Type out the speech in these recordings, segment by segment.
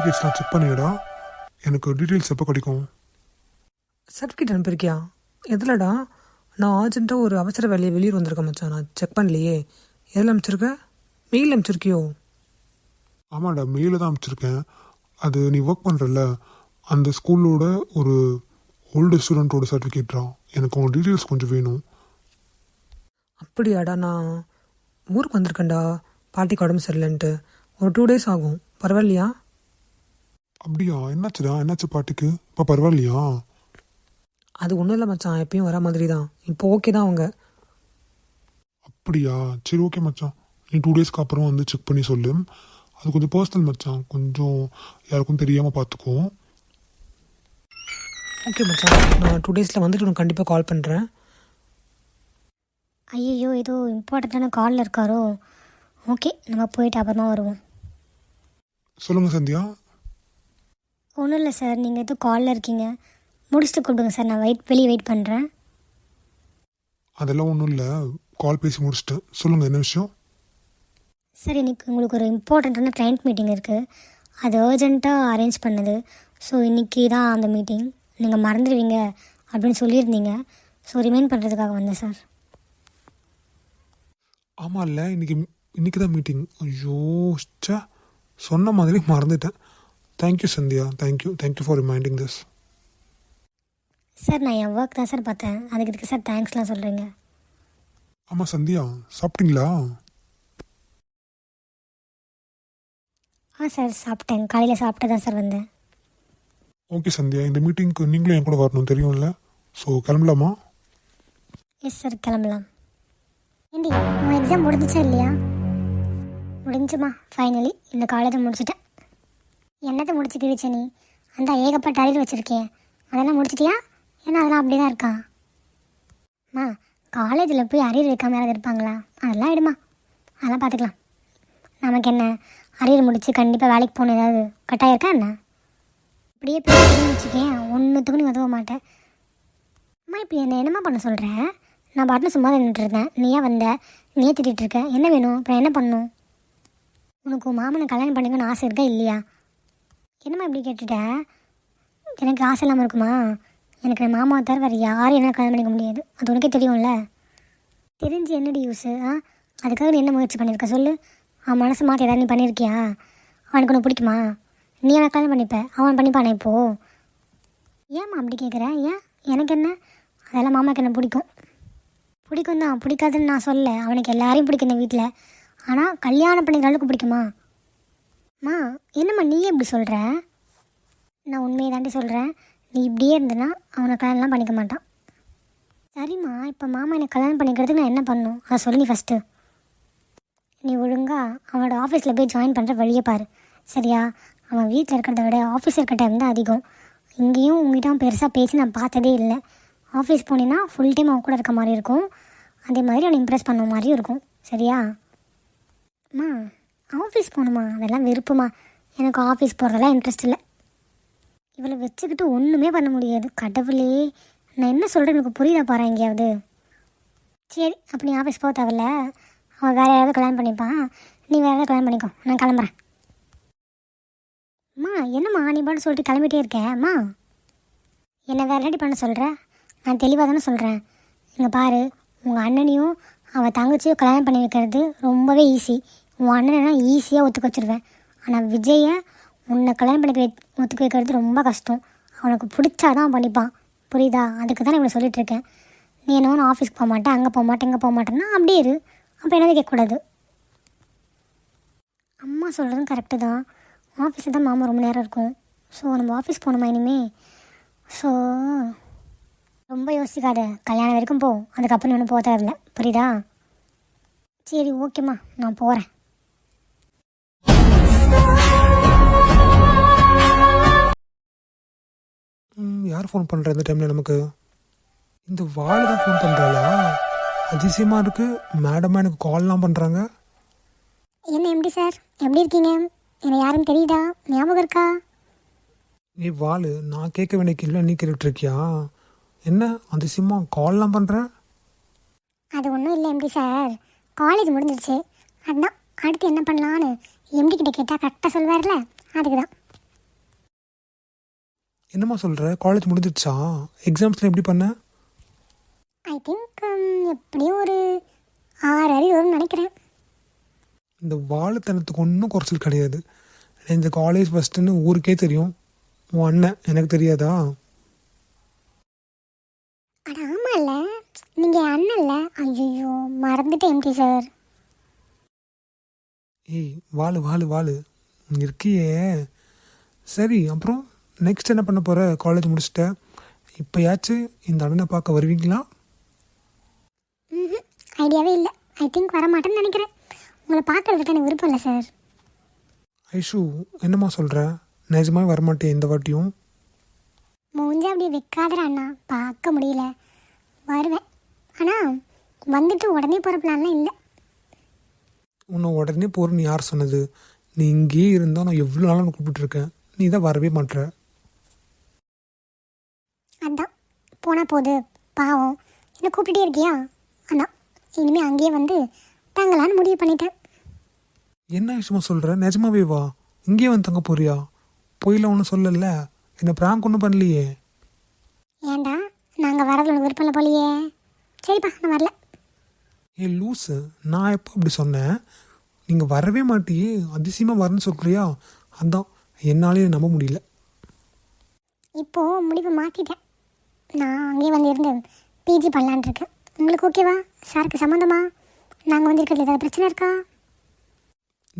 சர்டிஃபிகேட்ஸ்லாம் check பண்ணிடா. எனக்கு details எப்போ கிடைக்கும்? சர்டிஃபிகேட் அனுப்பியிருக்கியா? எதுலடா? நான் அர்ஜென்ட்டாக ஒரு அவசர வேலையை வெளியூர் வந்திருக்கேன் மச்சான். நான் செக் பண்ணலையே. எதில் அனுப்பிச்சிருக்க? மெயில் அனுப்பிச்சிருக்கியோ? ஆமாடா, மெயிலில் தான் அனுப்பிச்சிருக்கேன். அது நீ ஒர்க் பண்ணுறல அந்த ஸ்கூலோட ஒரு ஓல்டு ஸ்டூடெண்ட்டோட சர்டிஃபிகேட்ரா. எனக்கு உங்கள் டீட்டெயில்ஸ் கொஞ்சம் வேணும். அப்படியாடா? நான் ஊருக்கு வந்திருக்கேன்டா, பாட்டிக்கு உடம்பு சரியில்லைன்ட்டு. ஒரு 2 days ஆகும். பரவாயில்லையா? அப்படியா? என்னாச்சுடா? என்னாச்சு பாட்டிக்கு? இப்போ பரவாயில்லையா? அது ஒன்றும் இல்லை மச்சான், எப்பயும் வர மாதிரி தான். இப்போ ஓகே தான் அவங்க. அப்படியா? சரி, ஓகே மச்சான். நீ 2 daysக்கு அப்புறம் வந்து செக் பண்ணி சொல்லு. அது கொஞ்சம் பர்சனல் மச்சான், கொஞ்சம் யாருக்கும் தெரியாமல் பார்த்துக்கோ. ஓகே மச்சான், நான் 2 daysல வந்துட்டு உனக்கு கண்டிப்பாக கால் பண்ணுறேன். ஐயோ, ஏதோ இம்பார்ட்டண்ட்டான காலில் இருக்காரோ? ஓகே, நம்ம போயிட்டு அப்புறமா வருவோம். சொல்லுங்கள் சந்தியா. ஒன்றும் இல்லை சார், நீங்கள் ஏதோ காலில் இருக்கீங்க. முடிச்சுட்டு கூப்பிடுங்க சார், நான் வெளியே வெயிட் பண்ணுறேன். அதெல்லாம் ஒன்றும் இல்லை, கால் பேசி முடிச்சிட்டேன். சொல்லுங்கள், என்ன விஷயம்? சார், இன்றைக்கி உங்களுக்கு ஒரு இம்பார்ட்டண்ட்டான கிளைண்ட் மீட்டிங் இருக்குது. அது அர்ஜெண்ட்டாக அரேஞ்ச் பண்ணது. ஸோ இன்றைக்கி தான் அந்த மீட்டிங். நீங்கள் மறந்துடுவீங்க அப்படின்னு சொல்லியிருந்தீங்க. ஸோ ரிமைண்ட் பண்ணுறதுக்காக வந்தேன் சார். ஆமாம், இல்லை இன்னைக்கு தான் மீட்டிங். ஐயோ, சொன்ன மாதிரி மறந்துட்டேன். Thank you Sandhya, thank you for reminding this. Sir, நான் என் ஒர்க் தான் சார் பார்த்தேன். அதுக்கு இதுக்கு சார் தேங்க்ஸ்லாம் சொல்கிறீங்க. ஆமாம் சந்தியா, சாப்பிட்டீங்களா? சார் சாப்பிட்டேன், காலையில் சாப்பிட்டு தான் சார் வந்தேன். ஓகே சந்தியா, இந்த மீட்டிங்க்கு நீங்களும் என் கூட வரணும், தெரியும்ல? ஸோ கிளம்பலாமா? எஸ் சார், கிளம்பலாம். ஏண்டி, உங்கள் எக்ஸாம் முடிஞ்சிச்சா இல்லையா? முடிஞ்சுமா, ஃபைனலி இந்த காலேஜை முடிச்சிட்டேன். என்னத்தை முடிச்சு கிழிச்ச நீ? அந்த ஏகப்பட்ட அரியர் வச்சுருக்கேன், அதெல்லாம் முடிச்சிட்டியா? ஏன்னா அதெல்லாம் அப்படி தான் இருக்கா? காலேஜில் போய் அரியர் வைக்காமல் யாராவது இருப்பாங்களா? அதெல்லாம் எடுமா, அதெல்லாம் பார்த்துக்கலாம். நமக்கு என்ன, அரியர் முடித்து கண்டிப்பாக வேலைக்கு போகணும் ஏதாவது கட்டாயம் இருக்கா என்ன? இப்படியே பேசுன்னு வச்சுக்கேன், ஒன்றுத்துக்கும் நீ உதவ மாட்டேன். இப்போ என்னம்மா பண்ண சொல்கிறேன்? நான் பாட்டில் சும்மா தான் நின்றுருந்தேன், நீயா வந்த, நீயே திட்டிகிட்டு இருக்க. என்ன வேணும் இப்போ? என்ன பண்ணணும்? உனக்கு மாமனை கல்யாணம் பண்ணிக்கணும்னு ஆசை இருக்கா இல்லையா? என்னம்மா இப்படி கேட்டுட்ட? எனக்கு ஆசை இல்லாமல் இருக்குமா? எனக்கு என் மாமாவை தவிர வேறு யாரும் என்ன கல்யாணம் பண்ணிக்க முடியாது. அது உனக்கே தெரியும்ல. தெரிஞ்சு என்னடி யூஸு? அதுக்காக நீ என்ன முயற்சி பண்ணியிருக்க சொல்லு? அவன் மனசு மாற்றி ஏதாவது நீ பண்ணியிருக்கியா? அவனுக்கு ஒன்று பிடிக்குமா? நீ அவனை கல்யாணம் பண்ணிப்ப, அவன் பண்ணிப்பானே இப்போது. ஏம்மா அப்படி கேட்குற? ஏன், எனக்கு என்ன? அதெல்லாம் மாமாவுக்கு என்ன பிடிக்கும் தான். பிடிக்காதுன்னு நான் சொல்ல, அவனுக்கு எல்லாரையும் பிடிக்கும் இந்த வீட்டில். ஆனால் கல்யாணம் பண்ணிக்கிற அளவுக்கு பிடிக்குமா? என்னம்மா நீயே இப்படி சொல்கிற? நான் உண்மையை தாண்டி சொல்கிறேன். நீ இப்படியே இருந்தனா அவனை கல்யாணம்லாம் பண்ணிக்க மாட்டான். சரிம்மா, இப்போ மாமா எனக்கு கல்யாணம் பண்ணிக்கிறதுக்கு நான் என்ன பண்ணணும் அதை சொல்லி நீ ஃபஸ்ட்டு. நீ ஒழுங்காக அவனோட ஆஃபீஸில் போய் ஜாயின் பண்ணுற வழியை பாரு, சரியா? அவன் வீட்டில் இருக்கிறத விட ஆஃபீஸ் இருக்கிற டைம் தான் அதிகம். இங்கேயும் உங்ககிட்ட பெருசாக பேசி நான் பார்த்ததே இல்லை. ஆஃபீஸ் போனேன்னா ஃபுல் டைம் அவன் கூட இருக்க மாதிரி இருக்கும். அதே மாதிரி அவனை இம்ப்ரெஸ் பண்ண மாதிரியும் இருக்கும், சரியா? ஆஃபீஸ் போகணுமா? அதெல்லாம் விருப்பமா? எனக்கு ஆஃபீஸ் போகிறதெல்லாம் இன்ட்ரெஸ்ட் இல்லை. இவளை வச்சுக்கிட்டு ஒன்றுமே பண்ண முடியாது. கடவுளே, நான் என்ன சொல்கிறேன் எனக்கு புரியுதா பாரு எங்கேயாவது? சரி, அப்போ நீ ஆஃபீஸ் போக தேவையில்ல. அவன் வேறு யாராவது கல்யாணம் பண்ணிப்பான், நீ வேறு யாராவது கல்யாணம் பண்ணிக்கோ. நான் கிளம்புறேன். என்னம்மா நீ பாட்டு சொல்லிட்டு கிளம்பிட்டே இருக்கேம்மா? என்னை வேறு ரெடி பண்ண சொல்கிற? நான் தெளிவாக தானே சொல்கிறேன். இங்கே பாரு, உங்கள் அண்ணனையும் அவள் தங்கச்சியும் கல்யாணம் பண்ணி வைக்கிறது ரொம்பவே ஈஸி. உன் அண்ணனை ஈஸியாக ஒத்துக்க வச்சுருவேன். ஆனால் விஜயை உன்னை கல்யாணம் பண்ணி ஒத்துக்க வைக்கிறது ரொம்ப கஷ்டம். அவனுக்கு பிடிச்சாதான் அவன் பண்ணிப்பான், புரியுதா? அதுக்கு தான் இவ்வளோ சொல்லிகிட்ருக்கேன். நீ என்ன ஒன்று ஆஃபீஸ்க்கு போக மாட்டேன், அங்கே போக மாட்டேன், இங்கே போக மாட்டேன்னா அப்படியே இரு. அப்போ என்னது கேட்கக்கூடாது. அம்மா சொல்கிறதும் கரெக்டு தான். ஆஃபீஸில் தான் மாமா ரொம்ப நேரம் இருக்கும். ஸோ நம்ம ஆஃபீஸ் போகணுமா இனிமே? ஸோ ரொம்ப யோசிக்காத, கல்யாணம் வரைக்கும் போ, அதுக்கப்புறம் ஒன்றும் போக தேவையில்ல, புரியுதா? சரி, ஓகேம்மா, நான் போகிறேன். யார் ஃபோன் பண்ணுற இந்த டைமில்? நமக்கு இந்த வாள் தான் ஃபோன் பண்ணுறாளா? அதிசயமாக இருக்குது. மேடமாக எனக்கு கால்லாம் பண்ணுறாங்க. என்ன எம்டி சார், எப்படி இருக்கீங்க? என்னை யாரும் தெரியுதா? ஞாபகம் இருக்கா? நீ வாள், நான் கேட்க வேண்டிய கேள்வி நீ கேட்டுட்ருக்கியா? என்ன அதிசயமாக கால்லாம் பண்ணுற? அது ஒன்றும் இல்லை எம்டி சார், காலேஜ் முடிஞ்சிருச்சு. அதுதான் அடுத்து என்ன பண்ணலான்னு எம்டி கிட்ட கேட்டால் கரெக்டாக சொல்வார்ல, அதுக்கு தான். என்னம்மா சொல்கிற? காலேஜ் முடிஞ்சிடுச்சா? எக்ஸாம்ஸ்லாம் எப்படி பண்ண? ஐ திங்க் எப்படியும் ஒரு 6 அறிவு வரும்னு நினைக்கிறேன். இந்த வாழுத்தனத்துக்கு ஒன்றும் குறைச்சல் கிடையாது. இந்த காலேஜ் ஃபஸ்ட்டுன்னு ஊருக்கே தெரியும். உன் அண்ணன் எனக்கு தெரியாதா? அட ஆமாம்ல, நீங்கள் அண்ணன்ல. ஐயோ மறந்துட்டேன் எம்டி சார். ஏய் வாழு வாழு வாழு இருக்கியே. சரி, அப்புறம் நெக்ஸ்ட் என்ன பண்ண போகிற? காலேஜ் முடிச்சிட்ட, இப்போயாச்சும் இந்த அண்ணனை பார்க்க வருவீங்களா? ம், ஐடியாவே இல்லை. ஐ திங்க் வரமாட்டேன்னு நினைக்கிறேன். உங்களை பார்க்கறதுக்கு எனக்கு விருப்பம் இல்லை சார். ஐஷு, என்னம்மா சொல்கிற? நிஜமாவே வரமாட்டேன் இந்த வாட்டியும்? மூஞ்சி அப்படி வைக்காதடா அண்ணா, பார்க்க முடியல. வருவேன், ஆனால் வந்துட்டு உடனே போகிற பிளான்லாம் இல்லை. உன்னை உடனே போகிறேன்னு யார் சொன்னது? நீ இங்கேயே இருந்தால் நான் எவ்வளோ நாளும் உன்னை கூப்பிட்டுருக்கேன், நீ தான் வரவே மாட்ற. அதான் போனால் போகுது, பாவம் என்ன கூப்பிட்டுட்டே இருக்கியா? அதான் இனிமேல் அங்கேயே வந்து தங்கலான்னு முடிவு பண்ணிட்டேன். என்ன விஷயமா சொல்கிற? நிஜமாவே வா, இங்கேயே வந்து தங்க போறியா? போயில ஒன்றும் சொல்லல, என்னை ப்ராங்க் ஒன்றும் பண்ணலையே. ஏன்டா, நாங்கள் வரதுல உனக்கு விருப்பம் இல்லை போலியே. சரிப்பா, நான் வரல. ஏ லூஸு, நான் எப்போ அப்படி சொன்னேன்? நீங்கள் வரவே மாட்டியே, அதிசயமாக வரேன்னு சொல்கிறியா? அதான் என்னாலே நம்ப முடியல. இப்போது முடிவு மாற்றிட்டேன். நான் அங்கேயே வந்து இருந்து பிஜி பண்ணலான் இருக்கேன். உங்களுக்கு ஓகேவா? சாருக்கு சம்மந்தமா? நாங்கள் வந்து இருக்கிறதுல ஏதாவது பிரச்சனை இருக்கா?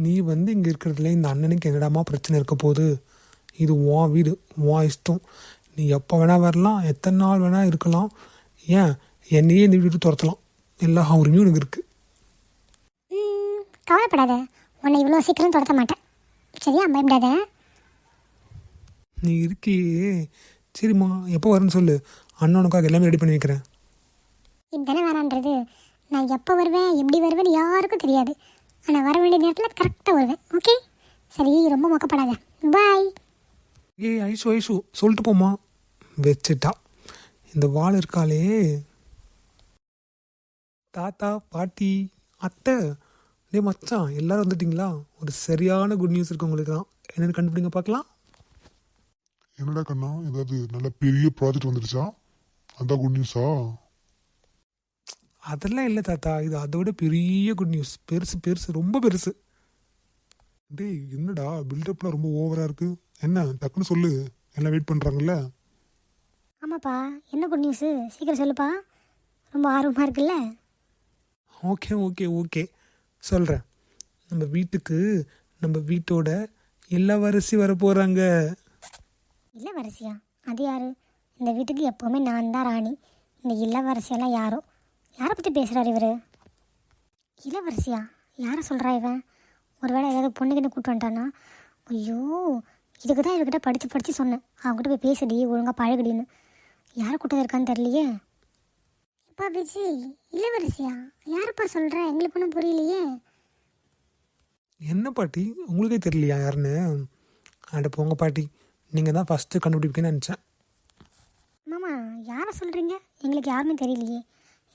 நீ வந்து இங்கே இருக்கிறதுல இந்த அண்ணனுக்கு என்னடாமா பிரச்சனை இருக்க போகுது? இது உன் வீடு, உன் இஷ்டம். நீ எப்போ வேணால் வரலாம், எத்தனை நாள் வேணால் இருக்கலாம். ஏன் என்னையே இந்த வீட்டு துரத்தலாம், எல்லா உரிமையும் உனக்கு இருக்குது. கவலைப்படாத, உன்னை இவ்வளோ சீக்கிரம் துரத்த மாட்டேன். சரியா, பயப்படாத. நீ இருக்கியே. சரிம்மா, எப்போ வரேன்னு சொல்லு, அண்ணனுக்காக எல்லாமே ரெடி பண்ணி வைக்கிறேன். இதுதானே வேணான்றது. நான் எப்போ வருவேன், எப்படி வருவேன்னு யாருக்கும் தெரியாது. ஆனால் வர வேண்டிய நேரத்தில் கரெக்டாக வருவேன். ஓகே, சரி, ரொம்ப மொக்கப்படாத. பாய். ஏய் ஐஷு ஐஷு, சொல்லிட்டு போம்மா. வச்சுட்டா இந்த வாள் இருக்காளே. தாத்தா, பாட்டி, அத்தை, டே மச்சான், எல்லாரும் வந்துட்டிங்களா? ஒரு சரியான குட் நியூஸ் இருக்கு உங்களுக்கு தான். என்னென்னு கண்டுபிடிங்க பார்க்கலாம். என்னடா கண்ணா, ஏதாவது நல்ல பெரிய ப்ராஜெக்ட் வந்துடுச்சா? அதான் குட் நியூஸா? அதெல்லாம் இல்லை தாத்தா, இது அதை விட பெரிய குட் நியூஸ். பெருசு பெருசு, ரொம்ப பெருசு. டேய் என்னடா பில்டப்லாம் ரொம்ப ஓவரா இருக்கு. என்ன டக்குன்னு சொல்லு, எல்லாம் வெயிட் பண்றாங்கல்ல. ஆமாப்பா, என்ன குட் நியூஸு? சீக்கிரம் சொல்லுப்பா, ரொம்ப ஆர்வமாக இருக்குல்ல. ஓகே ஓகே ஓகே, சொல்கிறேன். நம்ம வீட்டுக்கு நம்ம வீட்டோட இளவரசி வர போகிறாங்க. இளவரசியா? அது யாரு? இந்த வீட்டுக்கு எப்போவுமே நான் தான் ராணி. இந்த இளவரசியெல்லாம் யாரோ? யாரை பற்றி பேசுகிறார் இவர்? இளவரசியா? யாரை சொல்கிறா இவன்? ஒருவேளை ஏதாவது பொண்ணுக்கிட்ட கூப்பிட்டு வந்துட்டானா? ஐயோ, இதுக்கு தான் இவர்கிட்ட படித்து படித்து சொன்னேன், அவங்ககிட்ட போய் பேசுடி, ஒழுங்காக பழகுடின்னு. யாரை கூட்டது இருக்கான்னு தெரியலையே. இப்போ விஜய், இளவரசியா? யாரப்பா சொல்கிற? எங்களுக்கு ஒன்றும் புரியலையே. என்ன பாட்டி, உங்களுக்கே தெரியலையா யாருன்னு? அட போங்க பாட்டி, நீங்கள் தான் ஃபஸ்ட்டு கண்டுபிடிப்பீங்கன்னு நினச்சேன். மாமா, யாரை சொல்கிறீங்க? எங்களுக்கு யாருமே தெரியலையே.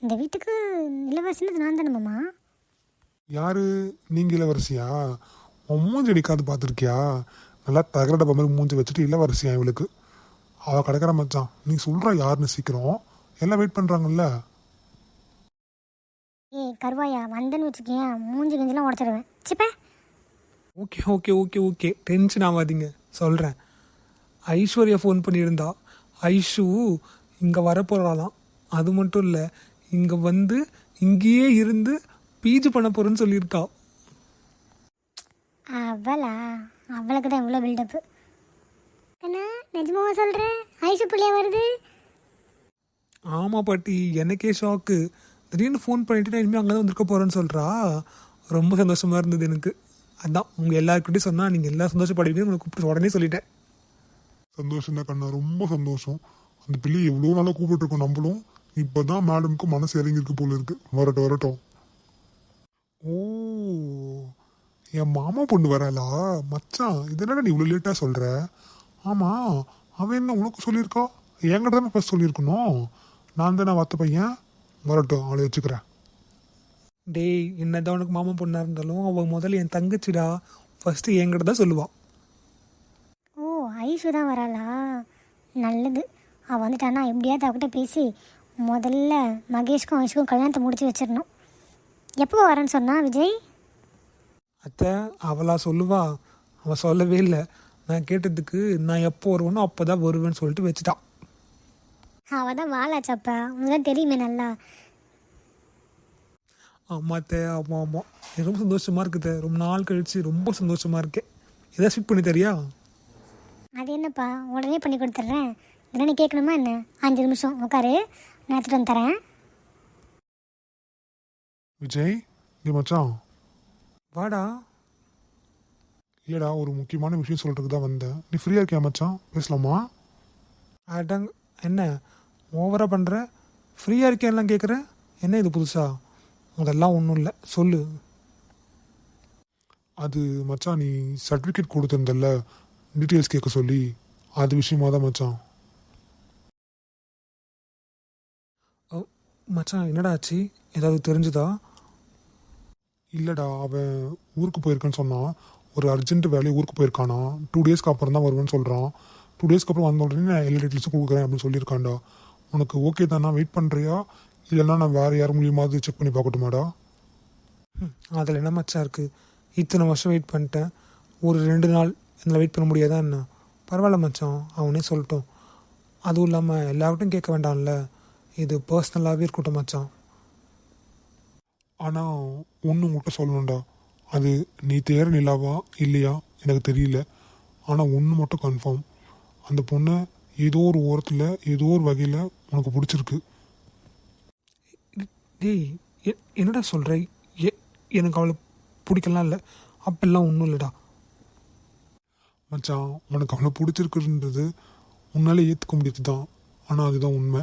இந்த வீட்டுக்கு இளவரசின்னு நான் தானே மாமா. யாரு நீங்க? இளவரசியா? உன் மூஞ்சி அடிக்காது பார்த்துருக்கியா? நல்லா தகர டப்பா மாதிரி மூஞ்சி வச்சுட்டு இளவரசியா இவளுக்கு? அவள் கிடக்கிற மச்சான், நீ சொல்கிறா யாருன்னு சீக்கிரம், எல்லாம் வெயிட் பண்ணுறாங்கல்ல. ஏய் கருவாயா, வந்தேன்னு வச்சுக்கேன், மூஞ்சி கஞ்செல்லாம் உடச்சிடுவேன். சிப்ப. Okay okay okay okay, tension ஆகாதீங்க, சொல்கிறேன். ஐஸ்வர்யா ஃபோன் பண்ணியிருந்தா. ஐஷு இங்கே வரப்போகிறாளாம். அது மட்டும் இல்லை, இங்கே வந்து இங்கேயே இருந்து பிஜி பண்ண போகிறேன்னு சொல்லியிருக்கா. அவளா? அவளுக்கு தான் இவ்வளோ பில்டப்பு. அண்ணா, நிஜமாவா சொல்கிறேன்? ஐஷு பிள்ளையா வருது? ஆமாம் பாட்டி, எனக்கே ஷாக்கு. திடீர்னு ஃபோன் பண்ணிட்டு நான் இனிமேல் அங்கே தான் வந்திருக்க போகிறேன்னு சொல்கிறா. ரொம்ப சந்தோஷமாக இருந்தது எனக்கு. அதான் உங்கள் எல்லாருக்கிட்டையும் சொன்னால் நீங்கள் எல்லாம் சந்தோஷப்படுவீங்கன்னு உங்களை கூப்பிட்டு உடனே சொல்லிட்டேன். சந்தோஷம் தான் கண்ணா, ரொம்ப சந்தோஷம். அந்த பிள்ளை எவ்வளோ நாளாக கூப்பிட்டுருக்கோம் நம்மளும். இப்போ தான் மேடமுக்கு மனசு இறங்கியிருக்கு போல இருக்கு. வரட்டும் வரட்டும். ஓ, என் மாமா பொண்ணு வராளா? மச்சான், இதனால நீ இவ்வளோ லேட்டாக சொல்கிற? ஆமாம், அவன் என்ன உனக்கு சொல்லியிருக்கா? என்கிட்ட தானே ஃபஸ்ட் சொல்லியிருக்கணும். நான் தானே வாத்த பையன். வரட்டும், அவளை வச்சுக்கிறேன். டேய், என்னதான் உனக்கு மாமா பொண்ணாக இருந்தாலும் அவள் முதல்ல என் தங்கச்சிடா. ஃபஸ்ட்டு என்கிட்ட தான் சொல்லுவாள். ஓ, ஐஷு தான் வராளா? நல்லது. அவள் வந்துட்டானா எப்படியாவது அவகிட்ட பேசி முதல்ல மகேஷ்க்கும் ஐஷுக்கும் கல்யாணத்தை முடிச்சு வச்சிடணும். எப்போ வரேன்னு சொன்னா விஜய்? அத்தை அவளா சொல்லுவா? அவள் சொல்லவே இல்லை. நான் கேட்டதுக்கு நான் எப்போ வருவேனோ அப்போ தான் வருவேன்னு சொல்லிட்டு வச்சுட்டான். அவள் தான் வாழாச்சப்பா, உனக்கு தான் தெரியுமே நல்லா. ஆமாத்தே, ஆமாம் ஆமாம். எனக்கு ரொம்ப சந்தோஷமாக இருக்குது. ரொம்ப நாள் கழிச்சு ரொம்ப சந்தோஷமாக இருக்கேன். எதாவது ஸ்வீட் பண்ணி தரியா? அது என்னப்பா உடனே பண்ணி கொடுத்துட்றேன். இதெல்லாம் நீ கேட்கணுமா என்ன? 5 நிமிஷம் உட்காரு, நான் எடுத்துகிட்டு வந்து தரேன். விஜய், நீ மச்சான். வாடா. இல்லைடா, ஒரு முக்கியமான விஷயம் சொல்கிறதுக்கு தான் வந்தேன். நீ ஃப்ரீயாக இருக்கியா மச்சான்? பேசலாமா? அடங் என்ன ஓவராக பண்ணுற? ஃப்ரீயாக இருக்கேன்லாம் கேட்குற? என்ன இது புதுசா? அதெல்லாம் ஒன்றும் இல்லை, சொல்லு. அது மச்சான், நீ சர்டிஃபிகேட் கொடுத்துருந்தல்ல டீட்டெயில்ஸ் கேட்க சொல்லி, அது விஷயமா தான் மச்சான். மச்சான் என்னடா ஆச்சு? ஏதாவது தெரிஞ்சுதா? இல்லைடா, அவன் ஊருக்கு போயிருக்கான்னு சொன்னான். ஒரு அர்ஜென்ட் வேலையை ஊருக்கு போயிருக்கானா. 2 டேஸ்க்கு அப்புறம் தான் வருவேன்னு சொல்கிறான். 2 டேஸ்க்கு அப்புறம் வந்த உடனே நான் எல்லா டீட்டெயில்ஸும் கொடுக்குறேன் அப்படின்னு சொல்லியிருக்காண்டா. உனக்கு ஓகே தானா? வெயிட் பண்ணுறியா? இல்லைன்னா நான் வேறு யார் மூலியமாவது செக் பண்ணி பார்க்கட்டுமாடா? அதில் என்ன மச்சான் இருக்குது? இத்தனை வருஷம் வெயிட் பண்ணிட்டேன். ஒரு 2 நாள் இதில் வெயிட் பண்ண முடியாதா என்ன? பரவாயில்ல மச்சான், அவனே சொல்லட்டும். அதுவும் இல்லாமல் எல்லார்கிட்டையும் கேட்க வேண்டாம்ல. இது பர்சனலாகவே இருக்கட்டும் மச்சான். ஆனால் ஒன்று உங்கள்கிட்ட சொல்லணும்டா. அது நீ தேர நிலாவா இல்லையா எனக்கு தெரியல. ஆனால் ஒன்று மட்டும் கன்ஃபார்ம், அந்த பொண்ணை ஏதோ ஒரு ஓரத்தில் ஏதோ ஒரு வகையில் உனக்கு பிடிச்சிருக்கு. டேய் என்னடா சொல்கிற? எனக்கு அவளை பிடிக்கலாம் இல்லை, அப்பெல்லாம் ஒன்றும் இல்லைடா. மச்சான், உனக்கு அவளை பிடிச்சிருக்குன்றது உன்னாலே ஏற்றுக்க முடியாது தான். ஆனால் அதுதான் உண்மை.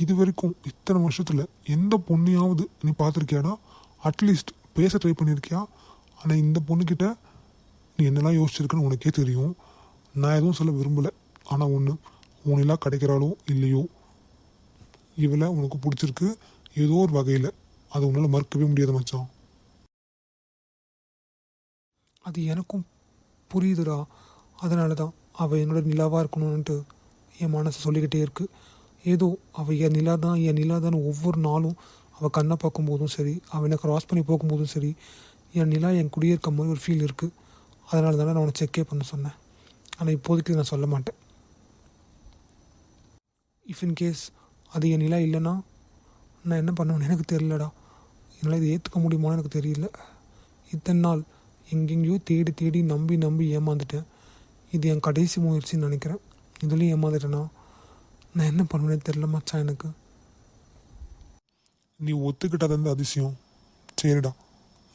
இது வரைக்கும் இத்தனை வருஷத்தில் எந்த பொண்ணையாவது நீ பார்த்துருக்கியாடா? அட்லீஸ்ட் பேச ட்ரை பண்ணியிருக்கியா? ஆனால் இந்த பொண்ணுக்கிட்ட நீ என்னெல்லாம் யோசிச்சிருக்குன்னு உனக்கே தெரியும். நான் எதுவும் சொல்ல விரும்பலை. ஆனால் ஒன்று, உன்னெல்லாம் கிடைக்கிறாளோ இல்லையோ, இவளை உனக்கு பிடிச்சிருக்கு ஏதோ ஒரு வகையில். அது உன்னால் மறுக்கவே முடியாது மச்சான். அது எனக்கும் புரியுதுடா. அதனால தான் அவள் என்னோட நிலாவாக இருக்கணும்ன்ட்டு என் மனசு சொல்லிக்கிட்டே இருக்குது. ஏதோ அவள் என் நிலா தான் என் நிலா தான் ஒவ்வொரு நாளும் அவள் கண்ணை பார்க்கும்போதும் சரி, அவள் என்னை க்ராஸ் பண்ணி போகும்போதும் சரி, என் நிலா என் கூடயே இருக்க மாதிரி ஒரு ஃபீல் இருக்குது. அதனால தானே நான் அவனை செக்கே பண்ண சொன்னேன். ஆனால் இப்போதைக்கு நான் சொல்ல மாட்டேன். இஃப் இன்கேஸ் அது என் நிலா இல்லைன்னா நான் என்ன பண்ணுவேன்னு எனக்கு தெரியலடா. என்னால் இதை ஏற்றுக்க முடியுமான்னு எனக்கு தெரியல. இத்தனை நாள் எங்கெங்கேயோ தேடி தேடி நம்பி நம்பி ஏமாந்துட்டேன். இது என் கடைசி முயற்சின்னு நினைக்கிறேன். இதுலேயும் ஏமாந்துட்டேன்னா நான் என்ன பண்ணுவேன்னு தெரியல மச்சான் எனக்கு. நீ ஒத்துக்கிட்டது வந்து அதிசயம். சரிடா,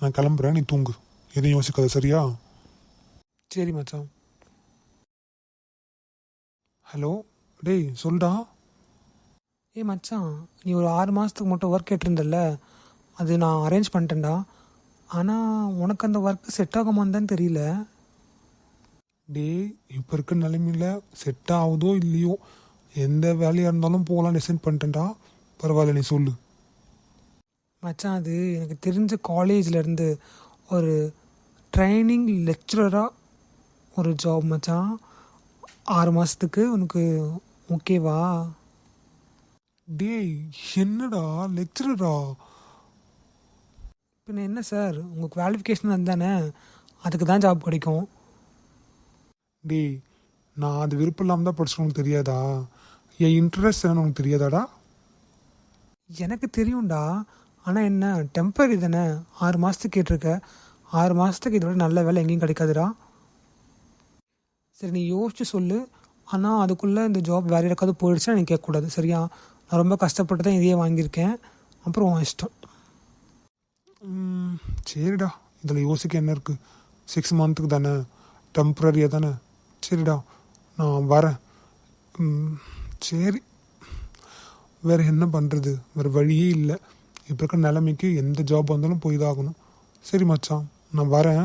நான் கிளம்புறேன், நீ தூங்கு. எதையும் யோசிக்காத, சரியா? சரி மச்சான். ஹலோ டேய் சொல்டா. மச்சான், நீ ஒரு 6 மாதத்துக்கு மட்டும் ஒர்க் கேட்டிருந்தல்ல, அது நான் அரேஞ்ச் பண்ணிட்டேன்டா. ஆனால் உனக்கு அந்த ஒர்க்கு செட் ஆகுமான்னு தான் தெரியல. டேய், இப்போ இருக்க நிலைமையில் செட் ஆகுதோ இல்லையோ, எந்த வேலையாக இருந்தாலும் போகலாம் டிசைட் பண்ணிட்டேன்டா. பரவாயில்ல, நீ சொல்லு. மச்சான், அது எனக்கு தெரிஞ்ச காலேஜ்லேருந்து ஒரு ட்ரைனிங் லெக்சரராக ஒரு ஜாப் மச்சான். 6 மாதத்துக்கு உனக்கு ஓகேவா? டேய், என்னடா லெக்சரரா? பின்ன என்ன சார், உங்கள் குவாலிஃபிகேஷன் அதுதானே, அதுக்கு தான் ஜாப் கிடைக்கும். டேய், நான் அது விருப்பம் இல்லாமல் தான் படிச்சுக்கணும்னு தெரியாதா? என் இன்ட்ரெஸ்ட் என்னன்னு உனக்கு தெரியாதாடா? எனக்கு தெரியும்டா. ஆனால் என்ன, டெம்பரரி தானே. 6 மாதத்துக்கு கேட்டிருக்க. 6 மாதத்துக்கு இதோட நல்ல வேலை எங்கேயும் கிடைக்காதுடா. சரி, நீ யோசிச்சு சொல்லு. ஆனால் அதுக்குள்ளே இந்த ஜாப் வேறு யாருக்காவது போயிடுச்சுன்னா நீ கேட்கக்கூடாது, சரியா? நான் ரொம்ப கஷ்டப்பட்டு தான் இதையே வாங்கியிருக்கேன். அப்புறம் உன் இஷ்டம். சரிடா, இதில் யோசிக்க என்ன இருக்குது? 6 மந்த்துக்கு தானே, டெம்பரரியாக தானே. சரிடா, நான் வரேன். சரி, வேறு என்ன பண்ணுறது? வேறு வழியே இல்லை. இப்போ இருக்க நிலைமைக்கு எந்த ஜாப் வந்தாலும் போய் தான் ஆகணும். சரி மச்சான், நான் வரேன்.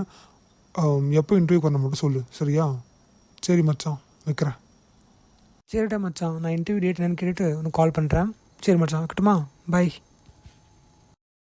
எப்போ இன்டர்வியூ பண்ண மட்டும் சொல்லு, சரியா? சரி மச்சான், வைக்கிறேன். சரிடா மச்சான், நான் இன்டர்வியூ டேட் என்னன்னு கேட்டுட்டு உனக்கு கால் பண்ணுறேன். சரி மச்சான், வைக்கட்டுமா? பை.